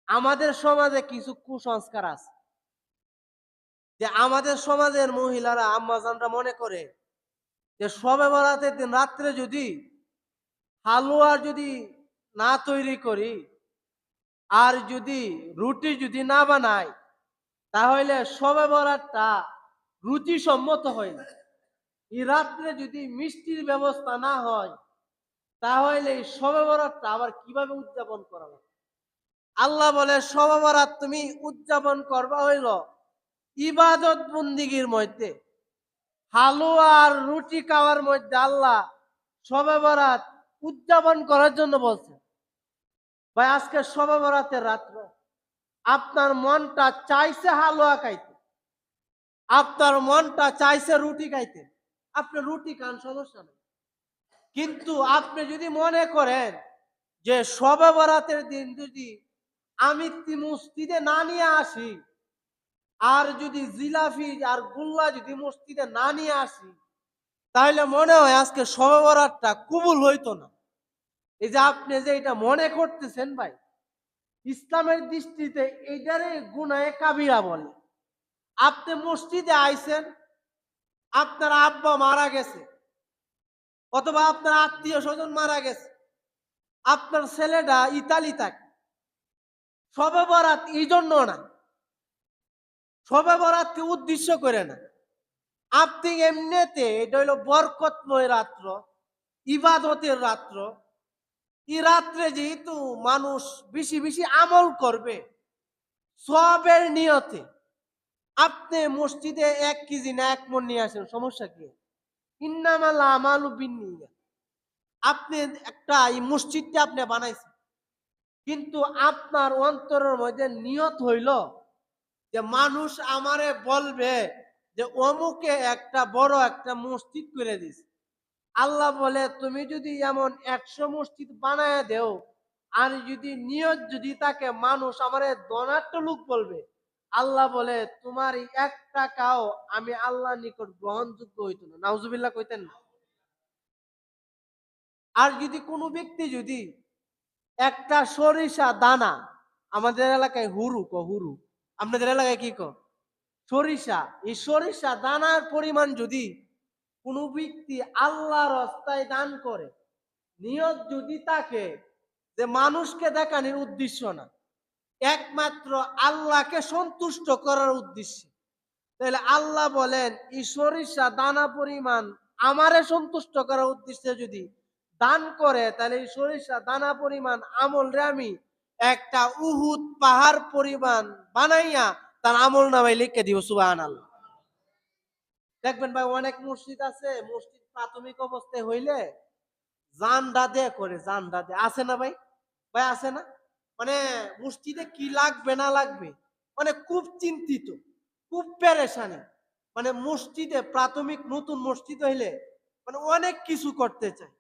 আমাদের সমাজে কিছু কুসংস্কার আছে যে আমাদের সমাজের মহিলারা আম্মাজানরা মনে করে যে শবে বরাতের দিন রাত্রে যদি হালুয়া যদি না তৈরি করি আর যদি রুটি যদি না বানাই তাহলে শবে বরাতটা রুচিসম্মত হয় না। এই রাত্রে যদি মিষ্টির ব্যবস্থা না হয় তাহলে এই শবে বরাতটা আবার কিভাবে উদযাপন করা হবে? আল্লাহ বলে শবে বরাত তুমি উদযাপন করবা হইল ইবাদত বন্দিগির মধ্যে, হালুয়া আর রুটি খাওয়ার মধ্যে আল্লাহ শবে বরাত উদযাপন করার জন্য বলছে। ভাই আজকে শবে বরাতের রাত্র আপনার মনটা চাইছে হালুয়া খাইতে, আপনার মনটা চাইছে রুটি খাইতে, আপনি রুটি খান, সমস্যা নেই। কিন্তু আপনি যদি মনে করেন যে শবে বরাতের দিন যদি আমি মসজিদে না নিয়ে আসি আর যদি জিলাফি আর গুল্লা যদি মসজিদে না নিয়ে আসি তাহলে মনে হয় আজকে শবে বরাতটা কবুল হইতো না। এই যে আপনি যে এটা মনে করতেছেন ভাই, ইসলামের দৃষ্টিতে এইটারে গুনাহে কাবিরা বলে। আপনি মসজিদে আইছেন, আপনার আব্বা মারা গেছে অথবা আপনার আত্মীয় স্বজন মারা গেছে, আপনার ছেলেটা ইতালি থাকে, শবে বরাত এই জন্য না, শবে বরাতকে উদ্দেশ্য করে না, আপনি এমনিতে এটা হইল বরকতময় রাত্র, ইবাদতের রাত্র। এই রাত্রে যেহেতু মানুষ বেশি বেশি আমল করবে সবের নিয়তে, আপনি মসজিদে 1 কেজি না 1 মণ নিয়ে আসেন, সমস্যা কি? ইন্নামাল আমালু বিন্নিয়াত। আপনি একটা এই মসজিদটা আপনি বানাইছেন, কিন্তু আপনার অন্তরের মধ্যে নিয়ত হইল যে মানুষ আমারে বলবে যে অমুকে একটা বড় একটা মসজিদ করে দিস। আল্লাহ বলে তুমি যদি এমন 100 মসজিদ বানায় দেও আর যদি নিয়ত যদি তাকে মানুষ আমারে ধনাঢ্য লোক বলবে, আল্লাহ বলে তোমার এই 1 টাকাও আমি আল্লাহর নিকট গ্রহণযোগ্য হইতো না। নাউজুবিল্লাহ কইতেন না? আর যদি কোনো ব্যক্তি যদি একটা সরিষা দানা, আমাদের এলাকায় হুরু হুরু, আপনাদের এলাকায় কি সরিষা, এই সরিষা দানার পরিমাণ যদি কোনো ব্যক্তি আল্লাহর রাস্তায় দান করে, নিয়ত যদি তাকে যে মানুষকে দেখানোর উদ্দেশ্য না, একমাত্র আল্লাহকে সন্তুষ্ট করার উদ্দেশ্যে, তাহলে আল্লাহ বলেন এই সরিষা দানা পরিমাণ আমারে সন্তুষ্ট করার উদ্দেশ্যে যদি দান করে, তাহলে এই সরিষা দানা পরিমাণ আমল রে আমি একটা উহুদ পাহাড় পরিমাণ বানাইয়া তার আমল নামায় লিখে দিব। সুবহানাল্লাহ। দেখবেন ভাই অনেক মসজিদ আছে, মসজিদ প্রাথমিক অবস্থায় হইলে জানডা দিয়ে করে, জানডা দিয়ে আছে না ভাই? ভাই আছে না? মানে মসজিদে কি লাগবে না লাগবে মানে খুব চিন্তিত, খুব পেরেশানি। মানে মসজিদে প্রাথমিক নতুন মসজিদ হইলে মানে অনেক কিছু করতে চায়,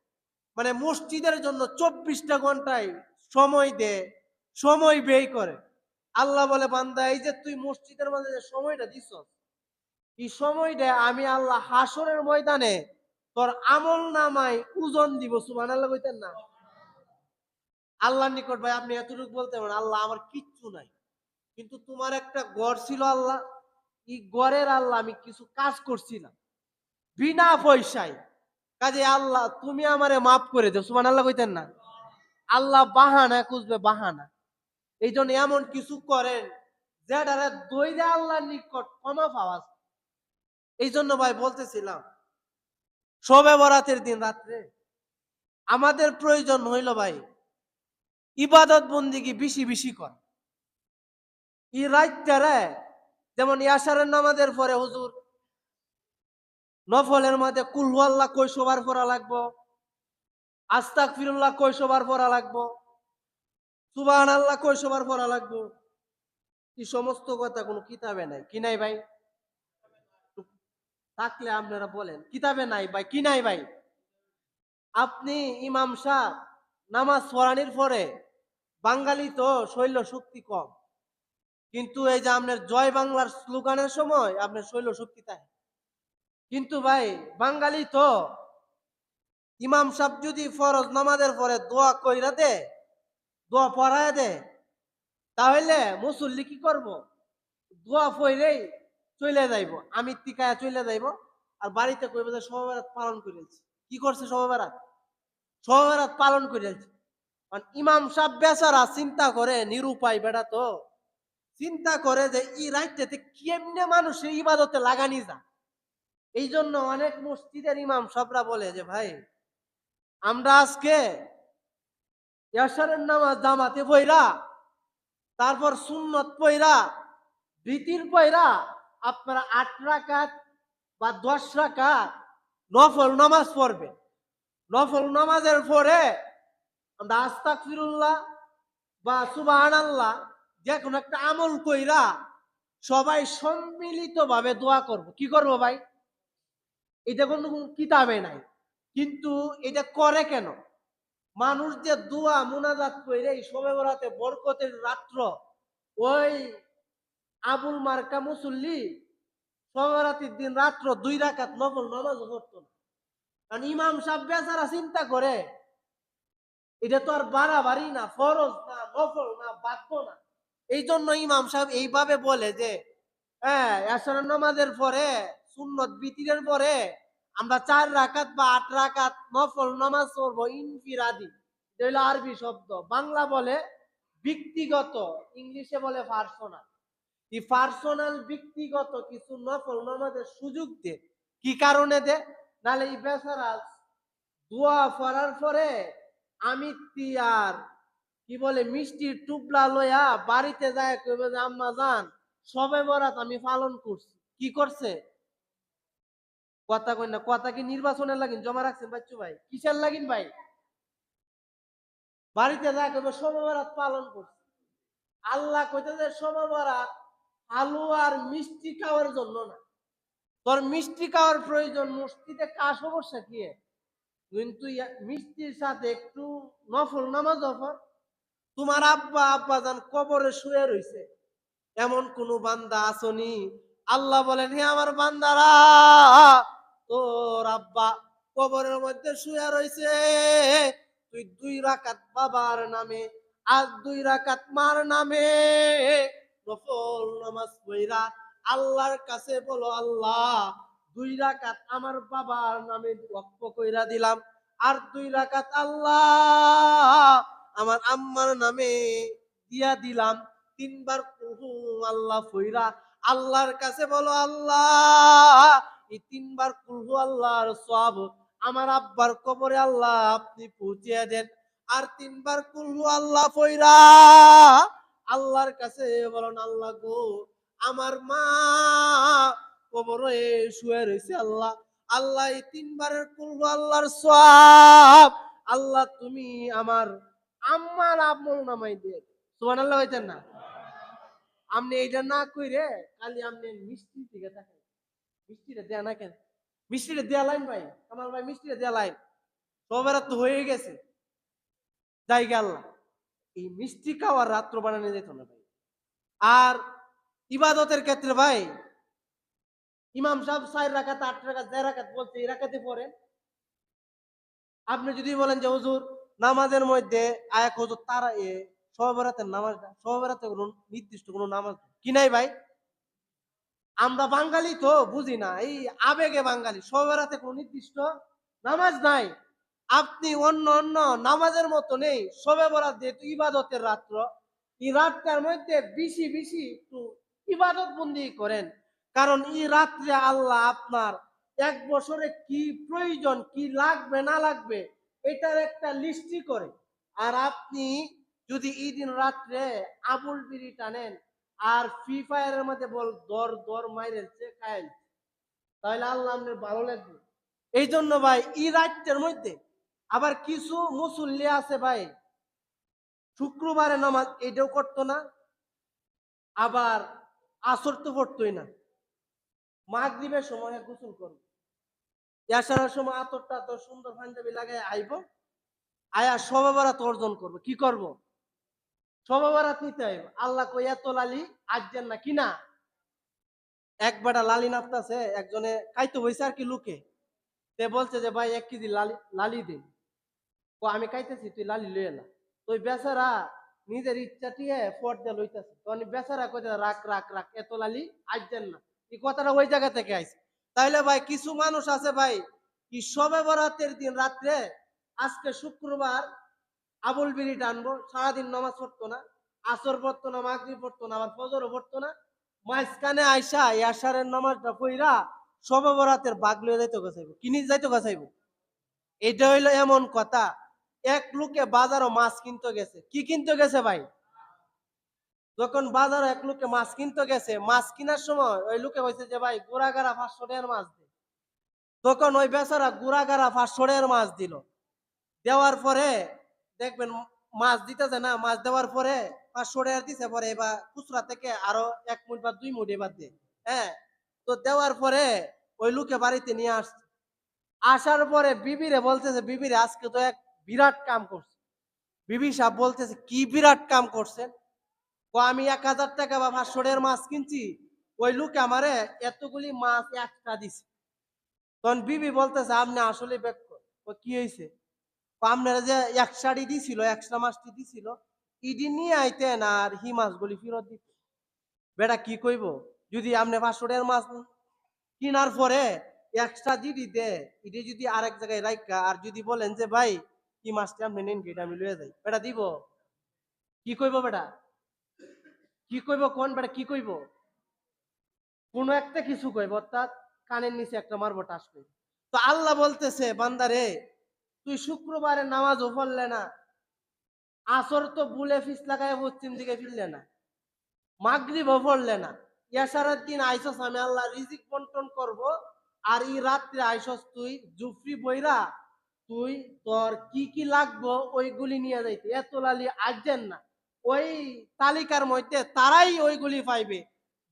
মানে মসজিদের জন্য 24টা ঘন্টায় সময় দেয়, সময় ব্যয় করে। আল্লাহ বলে বান্দা এই যে তুই মসজিদের মধ্যে যে সময়টা দিছ, এই সময়টা আমি আল্লাহ হাসরের ময়দানে তোর আমল নামায় ওজন দিব। সুবহানাল্লাহ কইতেন না? আল্লাহর নিকট ভাই আপনি এতটুকু বলতে পারেন আল্লাহ আমার কিচ্ছু নাই, কিন্তু তোমার একটা গড় ছিল আল্লাহ, এই গড়ের আল্লাহ আমি কিছু কাজ করছিলাম বিনা পয়সায়, কাজে আল্লাহ তুমি আমারে মাফ করে দেও। সুবহানাল্লাহ কইতেন না? আল্লাহ বাহানা খুঁজবে, বাহানা। এই জন্য এমন কিছু করেন যেটারে দইরা আল্লাহর নিকট ক্ষমা পাওয়া যায়। এই জন্য ভাই বলতেছিলাম শবে বরাতের দিন রাত্রে আমাদের প্রয়োজন হইল ভাই ইবাদত বন্দিগি বেশি বেশি কর। এই রাতটারে যেমন ইয়াসারের নামাজের পরে হুজুর নফলের মধ্যে কুল হু আল্লাহ কই সবার পড়া লাগবো, আস্তাগফিরুল্লাহ কই সবার পড়া লাগবো, সুবহানাল্লাহ কই সবার পড়া লাগবো, এই সমস্ত কথা কোনো কিতাবে নাই। কি নাই ভাই? থাকলে আপনারা বলেন কিতাবে নাই ভাই, কি নাই ভাই? আপনি ইমাম সাহেব নামাজ পড়ানির পরে, বাঙালি তো শৈল শক্তি কম, কিন্তু এই যে আপনার জয় বাংলার স্লোগানের সময় আপনার শৈল শক্তি থাকে। কিন্তু ভাই বাঙালি তো ইমাম সাহেব যদি ফরজ নামাজের পরে দোয়া কইরা দে, দোয়া পড়ায় দে, তাহলে মুসল্লি কি করব? দোয়া পড়েই চলে যাইব, আমি টিকায়া চলে যাইব, আর বাড়িতে কইব যে শবে বরাত পালন করেছি। কি করছে শবে বরাত? শবে বরাত পালন করেছে। কারণ ইমাম সাহেব বেচারা চিন্তা করে, নিরুপায় বেটা তো চিন্তা করে যে এই রাইতেতে কেমনে মানুষের ইবাদতে লাগানি যা। এই জন্য অনেক মসজিদের ইমাম সাহেবরা বলে যে ভাই আমরা আজকে ইয়াসারের নামাজ জামাতে পইরা, তারপর সুন্নত পইরা, বিতির পইরা আপনারা ৮ রাকাত বা ১০ রাকাত নফল নামাজ পড়বে। নফল নামাজের পরে আমরা আস্তাগফিরুল্লাহ বা সুবহানাল্লাহ যে কোনো একটা আমল কইরা সবাই সম্মিলিতভাবে দোয়া করব। কি করব ভাই? এটা কোনো কিতাবে নাই। কিন্তু এটা করে কেন? মানুষ যে দোয়া মুনাজাত কইরে এই শবে বরাতে বরকতের রাত্র, ওই আবুল মার্কা মুসল্লি শবে বরাতের দিন রাত্র ২ রাকাত নফল নামাজও পড়তো না। কারণ ইমাম সাহেব বেচারা চিন্তা করে এটা তো আর বাড়াবাড়ি না, ফরজ না, নফল না, বাধ্য না। এই জন্য ইমাম সাহেব এইভাবে বলে যে হ্যাঁ এশারের নামাজের পরে সুন্নত বিতিরের পরে আমরা ৪ রাকাত বা ৮ রাকাত নফল নামাজ পড়বো ইনফিরাদি। এটা হলো আরবি শব্দ, বাংলা বলে ব্যক্তিগত, ইংলিশে বলে পার্সোনাল। এই পার্সোনাল ব্যক্তিগত কিছু নফল নামাজের সুযোগ দে। কি কারণে দে? নালে এই বেচারা দোয়া পড়ার পরে আমি আর কি বলে মিষ্টির টুকরা লইয়া বাড়িতে যায় কইবে যে আম্মা জান শবে বরাত আমি পালন করছি। কি করছে? কথা কই না, কথা কি নির্বাচনের লাগিন জমা রাখছেন বাচ্চু ভাই? কিসের লাগিন ভাই? বাড়িতে যায় কইবে শবে বরাত পালন করছি। আল্লাহ কইতেছে শবে বরাত আলু আর মিষ্টি খাওয়ার জন্য না। তোর মিষ্টি খাওয়ার প্রয়োজন, মসজিদে কার সমস্যা কি? কিন্তু মিষ্টির সাথে একটু নফল নামাজ পড়। তোমার আব্বা আব্বাজান কবরে শুয়ে রইছে, এমন কোন বান্দা আসনি? আল্লাহ বলেন হে আমার বান্দারা, তোর আব্বা কবরের মধ্যে শুয়ে রইছে, তুই ২ রাকাত বাবার নামে আর ২ রাকাত মার নামে নফল নামাজ পড়া আল্লাহর কাছে বলো আল্লাহ ২ রাকাত আমার বাবার নামে ওয়াকফ কইরা দিলাম, আর ২ রাকাত আল্লাহ আমার আম্মার নামে দিয়া দিলাম। ৩ বার কুহু আল্লাহ ফইরা আল্লাহর কাছে বলো আল্লাহ এই ৩ বার কুহু আল্লাহর সওয়াব আমার আব্বার কবরে আল্লাহ আপনি পৌঁছিয়ে দেন। আর ৩ বার কুহু আল্লাহ ফইরা আল্লাহর কাছে বলেন আল্লাহ গো আমার মা কবরে শুয়ে রয়েছে আল্লাহ, আল্লাহ এই ৩ বারের কুহু আল্লাহর সওয়াব আল্লাহ তুমি আমার আম্মার আমল নামাই দিয়ে। সুবহানাল্লাহ হইতেন না? আপনি এইটা না কইরে খালি আপনি মিষ্টি দিকে তাকান। মিষ্টিটা দেয়া না কেন? মিষ্টিটা দেয়া লাইন ভাই, কামাল ভাই মিষ্টিটা দেয়া লাইন। সবেরা তো হয়ে গেছে। জায়গা আল্লাহ। এই মিষ্টি খাওয়ার রাত্র বানানো যেত না ভাই। আর ইবাদতের ক্ষেত্রে ভাই ইমাম সাহেব ৪ রাকাত ৮ রাকাত যে রাকাত বলছে এই রাকাতে পড়েন। আপনি যদি বলেন যে হুজুর নামাজের মধ্যে আয়াক হুজুর তারা শবে বরাতের নামাজ, শবে বরাতে কোনো নির্দিষ্ট কোনো নামাজ কি নাই ভাই? আমরা বাঙালি তো বুঝি না, এই আবেগে বাঙালি। শবে বরাতে কোনো নির্দিষ্ট নামাজ নাই। আপনি অন্য অন্য নামাজের মতো নেই, শবে বরাত যেহেতু ইবাদতের রাত্র, এই রাতটার মধ্যে বেশি বেশি একটু ইবাদত বন্দি করেন। কারণ এই রাত্রে আল্লাহ আপনার ১ বছরে কি প্রয়োজন, কি লাগবে না লাগবে এটার একটা লিস্টি করে। আর আপনি যদি এই দিন রাত্রে আবুল বিড়ি টানেন আর ফ্রি ফায়ারের মধ্যে বল দর দর মাইরেছে খায়েন, তাহলে আল্লাহ আপনার ভালো লাগবে। এই জন্য ভাই এই রাত্রের মধ্যে আবার কিছু মুসল্লি আছে ভাই শুক্রবারে নামাজ এটাও করতো না, আবার আসর তো পড়তোই না, মাগরিবের সময় গোসল করবো, এশারের সময় আতরটা তো সুন্দর পাঞ্জাবি লাগাই আইব, আয়া শবে বরাত অর্জন করবো। কি করব? শবে বরাত নিতে আইব। আল্লাহ কই এত লালি আজকের না কিনা। এক বেটা লালি নাপতাছে, একজনে কাইতো হইছে আর কি লুকে, তে বলছে যে ভাই ১ কেজি লালি লালি দে। ও আমি কাইতেছি তুই লালি লই এলা। তো ওই বেচারা নিজের ইচ্ছা টিয়ে পর্দা লইতেছে, তখন বেচারা কইতে রাখ রাখ রাখ, এত লালি আইজেন না। এই কথাটা ওই জায়গা থেকে আইছে। তাইলে ভাই কিছু মানুষ আছে ভাই, কি সবে বরাতের দিন রাত্রে, আজকে শুক্রবার আবুল বিড়ি টানবো, সারাদিন নামাজ পড়তো না, আসর পড়তো না, মাগরিব পড়তো না, আবার ফজরও পড়তো না, মাঝখানে আইসা ইয়াসারের নামাজটা পইরা সবে বরাতের বাগ লইয়া যাইতে গেছাইব, কিনি যাইতে গেছাইব। এটা হইলো এমন কথা। এক লোকে বাজারও মাছ কিনতে গেছে, কি কিনতে গেছে ভাই? যখন বাজারে এক লোকে মাছ কিনতে গেছে, মাছ কেনার সময় ওই লোকে কইছে যে ভাই গুড়াগাড়া 500 টাকার মাছ দে। তখন ওই বেচারা গুড়াগাড়া 500 টাকার মাছ দিল। দেওয়ার পরে দেখবেন মাছ দিতেছে না, মাছ দেওয়ার পরে 500 টাকা দিছে, পরে এবার খুচরা থেকে আরো 1 মুঠ বা 2 মুঠ এবার দে। হ্যাঁ, তো দেওয়ার পরে ওই লোকে বাড়িতে নিয়ে আসছে। আসার পরে বিবিরে বলতেছে, বিবিরে আজকে তো এক বিরাট কাম করছে। বিবি সাহেব বলতেছে, কি বিরাট কাম করছেন? আমি 1000 টাকা বা 500 টাকার মাছ কিনছি, ওই লোকে আমারে এতগুলি মাছ একটা দিছে। তখন বিবি বলতেছে, আপনি আসলে ব্যক্ত, কি হয়েছে? আপনারা যে এক শাড়ি দিছিল, এক্সট্রা মাছটি দিছিল, ইডি নিয়ে আইতেন আর হি মাছগুলি ফেরত দিত। বেটা কি কইব, যদি আপনি 500 টাকার মাছ কিনার পরে এক্সট্রা যদি দে, ইডি যদি আরেক জায়গায় রাখা, আর যদি বলেন যে ভাই কি মাছটি আপনি নেন, এটা আমি লয়ে যাই, বেটা দিব? কি কইব বেটা? কি কইব কোন বেটা, কি কইব? কোন একটা কিছু কইব, অর্থাৎ কানের নিচে একটা মারবো টাস কইব। তো আল্লাহ বলতেছে, বান্দারে তুই শুক্রবারে নামাজও পড়লে না, আসর তো বুলে ফিস লাগায় পশ্চিম দিকে ফিরলে না, মাগরিবও পড়লে না, এশারের দিন আইসস আমি আল্লাহ রিজিক বন্টন করব, আর এই রাত্রে আইসস তুই জুফরি বইরা, তুই তোর কি কি লাগবো ওইগুলি নিয়ে যাইতে, এত লালি আসছেন না। ওই তালিকার মধ্যে তারাই ওইগুলি পাইবে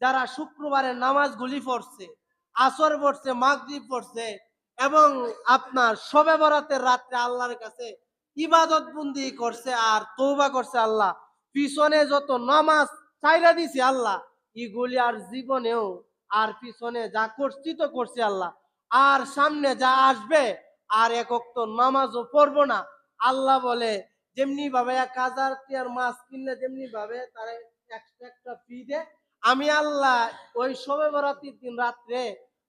যারা শুক্রবারে নামাজগুলি পড়ছে, আসর পড়ছে, মাগরিব পড়ছে, এবং আপনার শবে বরাতের রাত্রে আল্লাহর কাছে ইবাদত বন্দি করছে আর তওবা করছে। আল্লাহ পিছনে যত নামাজ চাইরা দিছে আল্লাহ, এগুলি আর জীবনেও, আর পিছনে যা করছি তো করছি আল্লাহ, আর সামনে যা আসবে আর এক ওয়াক্ত নামাজও পড়বো না। আল্লাহ বলে যেমনি ভাবে 1000 টাকার মাছ কিনলে যেমনি ভাবে তারা এক্সট্রা একটা ফি দেয়, আমি আল্লাহ ওই শবে বরাতের দিন রাত্রে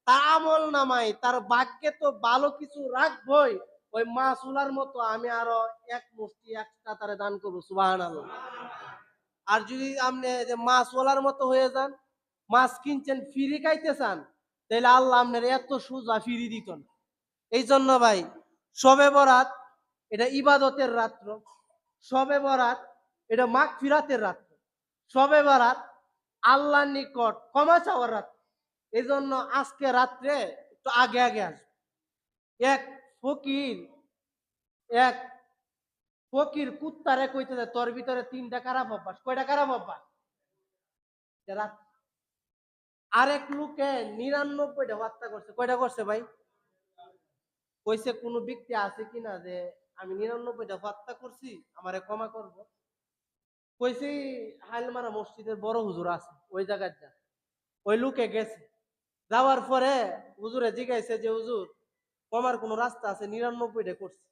তার আমল নামাই, তার ভাগ্যে তো ভালো কিছু রাখবই, ওই মাছ উলার মতো আমি আরো এক মুষ্টি এক্সট্রা তারে দান করবো। সুবহানাল্লাহ। আর যদি আপনি যে মাছ ওলার মতো হয়ে যান, মাছ কিনছেন ফিরি খাইতে চান, তাহলে আল্লাহ আপনার এত সোজা ফিরি দিত না। এই জন্য ভাই শবে বরাত এটা ইবাদতের রাত্র, শবে বরাত এটা মাগফিরাতের রাত্র, শবে বরাত আল্লাহর নিকট ক্ষমা চাওয়ার রাত্র। এই জন্য আজকে রাত্রে একটু আগে আগে আসবে। এক ফকির এক ফকির কুত্তারে কইতেছে, তোর ভিতরে 3টা খারাপ অভ্যাস। কয়টা খারাপ অভ্যাস? রাত। আরেক লোকে 99টা হত্যা করছে। কয়টা করছে ভাই? কইছে কোন ব্যক্তি আছে কিনা যে আমি 99টা হত্যা করছি, আমারে ক্ষমা করব? কইছে হাইলমারা মসজিদের বড় হুজুর আছে, ওই জায়গায় যা। ওই লোকে গেছে, যাওয়ার পরে হুজুরে জিজ্ঞাসা যে হুজুর ক্ষমার কোন রাস্তা আছে? 99টা করছে।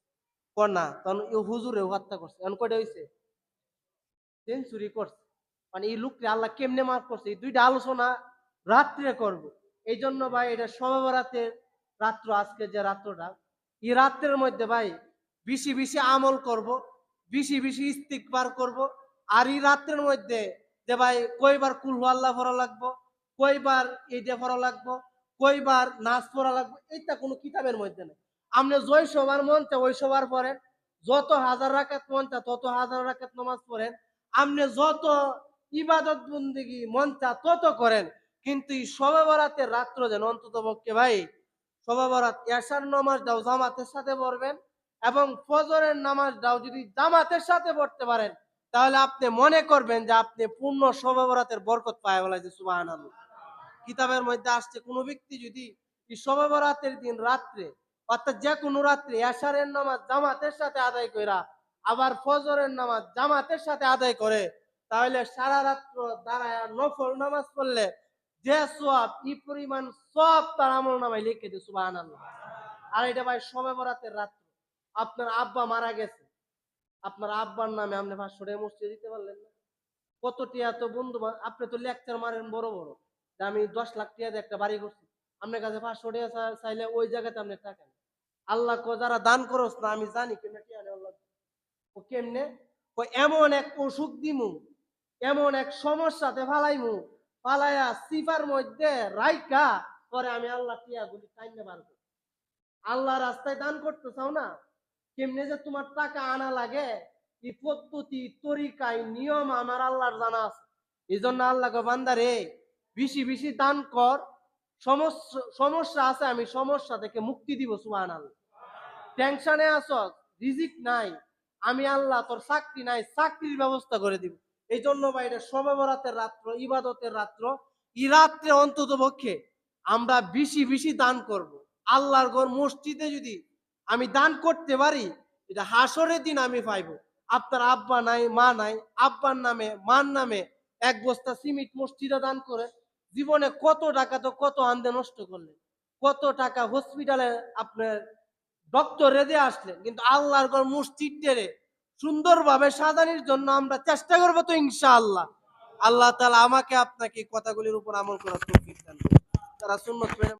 কর না, তখন হুজুরে হত্যা করছে। এখন কয়টা হইছে? সেঞ্চুরি করছে। মানে এই লোককে আল্লাহ কেমনে মাফ করছে, এই দুইটা আলোচনা রাত্রে করব। এই জন্য ভাই এটা শবে বরাতের রাত্র, আজকে যে রাত্রটা, এই রাত্রের মধ্যে ভাই বেশি বেশি আমল করব, বেশি বেশি ইস্তিগফার করব। আর এই রাত্রের মধ্যে যে ভাই কয়বার কুল হু আল্লাহ পড়া লাগবো, কয়বার এইটা পড়া লাগবো, কয়বার নাচ পড়া লাগবো, এইটা কোনো কিতাবের মধ্যে নেই। আপনি জয় সবার মন চা ওই সবার পড়েন, যত হাজার রাকাত মন চা তত হাজার রাকাত নামাজ পড়েন, আপনি যত ইবাদত বন্দেগী মন চা তত করেন। কিন্তু এই শবে বরাতের রাত্র যেন অন্তত পক্ষে ভাই শবে বরাত এশার নামাজটাও জামাতের সাথে পড়বেন, এবং ফজরের নামাজটাও যদি জামাতের সাথে পড়তে পারেন, তাহলে আপনি মনে করবেন যে আপনি পূর্ণ শবে বরাতের বরকত পায় বলাইছে। সুবহানাল্লাহ। কিতাবের মধ্যে আসছে কোন ব্যক্তি যদি এই শবে বরাতের দিন রাত্রে, অর্থাৎ যে কোনো রাত্রে এশারের নামাজ জামাতের সাথে আদায় কইরা আবার ফজরের নামাজ জামাতের সাথে আদায় করে, তাহলে সারা রাত্র দাঁড়ায় নফল নামাজ পড়লে যে সওয়াব, এই পরিমাণ সওয়াব তার আমল নামায় লিখে দেয়। সুবহানাল্লাহ। আর এটা ভাই শবে বরাতের রাত্র, আপনার আব্বা মারা গেছে, আপনার আব্বার নামে আপনি 500 টাকা মসজিদে দিতে পারলেন না? কত টিয়া তো বন্ধু আপনি তো লেকচার মারেন বড় বড় যে আমি 10 লাখ টাকা দিয়ে একটা বাড়ি করছি, আপনার কাছে 500 টাকা চাইলে ওই জায়গাতে আপনি টাকা নেই। আল্লাহ কো যারা দান করস না আমি জানি কেমনে টিয়া নেই আল্লাহ। ও কেমনে? ও এমন এক অসুখ দিমু, এমন এক সমস্যাতে ফালাইমু, ফালাইয়া সিফার মধ্যে রাইকা পরে আমি আল্লাহ টিয়া গুলি টাইনে পারবো। আল্লাহ রাস্তায় দান করতে চাও না, কেমনে যে তোমার টাকা আনা লাগে এই পদ্ধতি তরিকায় নিয়ম আমার আল্লাহর জানা আছে। এই জন্য আল্লাহ বান্দা রে বেশি বেশি দান কর, সমস্যা আছে আমি সমস্যা থেকে মুক্তি দিব। সুবহানাল্লাহ। টেনশনে আছো, রিজিক নাই, আমি আল্লাহ তোর চাকরি নাই, চাকরির ব্যবস্থা করে দিব। এই জন্য বাইরে শবে বরাতের রাত্র, ইবাদতের রাত্র, এই রাত্রে অন্তত পক্ষে আমরা বেশি বেশি দান করব। আল্লাহর ঘর মসজিদে যদি আমি দান করতে পারি, এটা হাসরের দিন আমি পাইবো। আপনার আব্বা নাই, মা নাই, আব্বার নামে মার নামে 1 বস্তা সিমেন্ট মসজিদে দান করে জীবনে কত টাকা তো কত আন্দে নষ্ট করলেন, কত টাকা হসপিটালে আপনার ডক্টর রেদে আসলেন, কিন্তু আল্লাহর ঘর মসজিদটারে সুন্দরভাবে সাজানোর জন্য আমরা চেষ্টা করবো তো ইনশাআল্লাহ। আল্লাহ তাআলা আমাকে আপনাকে এই কথাগুলির উপর আমল করার তৌফিক দান করুন। তারা সুন্নত মেনে